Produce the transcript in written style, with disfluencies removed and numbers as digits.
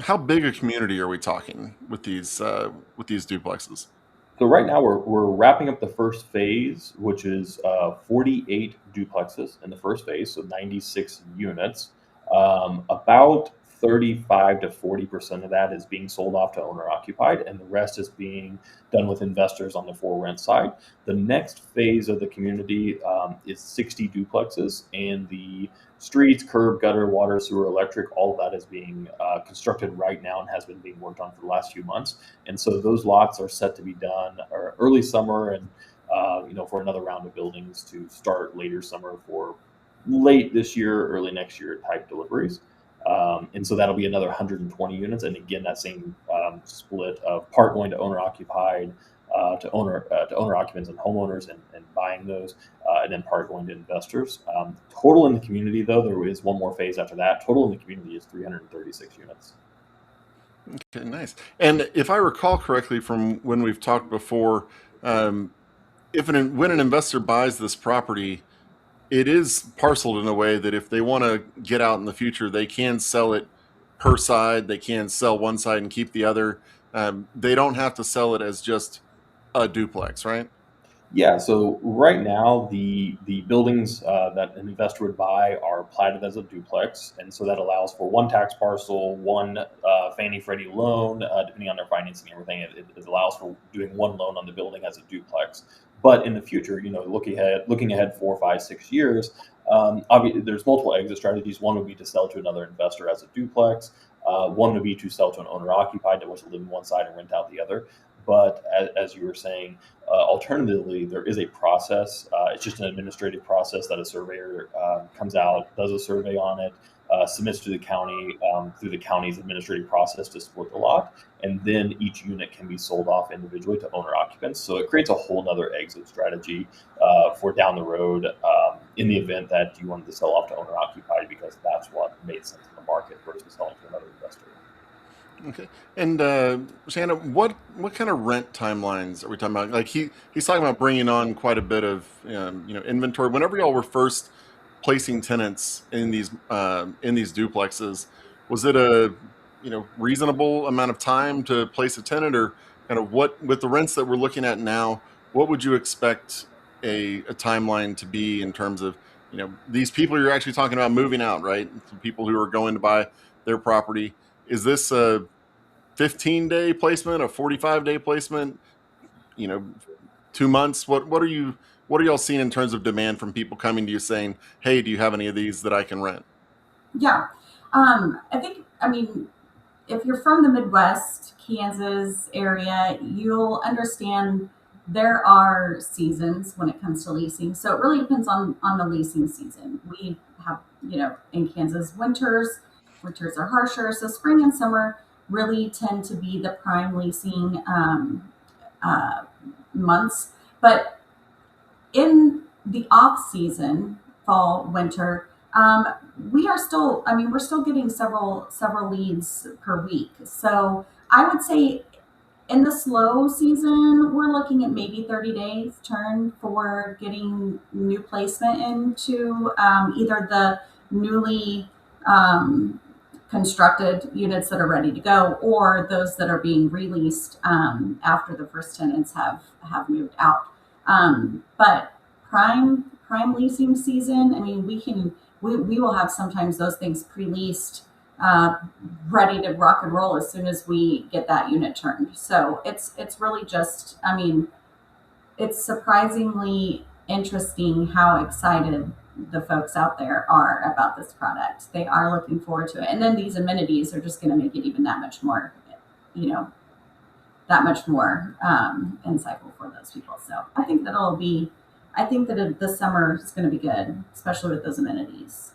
How big a community are we talking with these duplexes? So right now we're wrapping up the first phase, which is 48 duplexes in the first phase, so 96 units. About 35 to 40% of that is being sold off to owner occupied, and the rest is being done with investors on the for rent side. The next phase of the community is 60 duplexes, and the streets, curb, gutter, water, sewer, electric, all of that is being constructed right now and has been being worked on for the last few months. And so those lots are set to be done or early summer and for another round of buildings to start later summer for late this year, early next year type deliveries. And so that'll be another 120 units. And again, that same split of part going to owner occupied, to owner occupants and homeowners and buying those, and then part going to investors. Total in the community, though, there is one more phase after that. Total in the community is 336 units. Okay, nice. And if I recall correctly from when we've talked before, um, when an investor buys this property, it is parceled in a way that if they want to get out in the future, they can sell it per side. They can sell one side and keep the other. They don't have to sell it as just a duplex, right? Yeah, so right now the buildings that an investor would buy are platted as a duplex, and so that allows for one tax parcel, one Fannie Freddie loan, depending on their financing and everything. It allows for doing one loan on the building as a duplex. But in the future, looking ahead 4, 5, 6 years, obviously there's multiple exit strategies. One would be to sell to another investor as a duplex. One would be to sell to an owner occupied that wants to live in one side and rent out the other. But as you were saying, alternatively, there is a process. It's just an administrative process that a surveyor comes out, does a survey on it, submits to the county through the county's administrative process to split the lot, and then each unit can be sold off individually to owner occupants. So it creates a whole nother exit strategy for down the road in the event that you wanted to sell off to owner occupied because that's what made sense in the market versus selling to another investor. Okay. And Shannon, what kind of rent timelines are we talking about? Like he's talking about bringing on quite a bit of inventory. Whenever y'all were first placing tenants in these duplexes, was it a reasonable amount of time to place a tenant, or kind of what with the rents that we're looking at now? What would you expect a timeline to be in terms of these people you're actually talking about moving out, right? Some people who are going to buy their property. Is this a 15-day placement, a 45-day placement, you know, 2 months? What are y'all seeing in terms of demand from people coming to you saying, hey, do you have any of these that I can rent? Yeah. I mean, if you're from the Midwest, Kansas area, you'll understand there are seasons when it comes to leasing. So it really depends on the leasing season. We have, in Kansas, winters are harsher. So spring and summer really tend to be the prime leasing uh, months. But in the off season, fall, winter, we are still, I mean, we're still getting several leads per week. So I would say in the slow season, we're looking at maybe 30 days turn for getting new placement into either the newly um, constructed units that are ready to go or those that are being released after the first tenants have moved out. But prime leasing season, I mean, we will have sometimes those things pre-leased, uh, ready to rock and roll as soon as we get that unit turned. So it's really just, I mean, it's surprisingly interesting how excited the folks out there are about this product. They are looking forward to it, and then these amenities are just going to make it even that much more, you know, that much more insightful for those people. So I think that the summer is going to be good, especially with those amenities.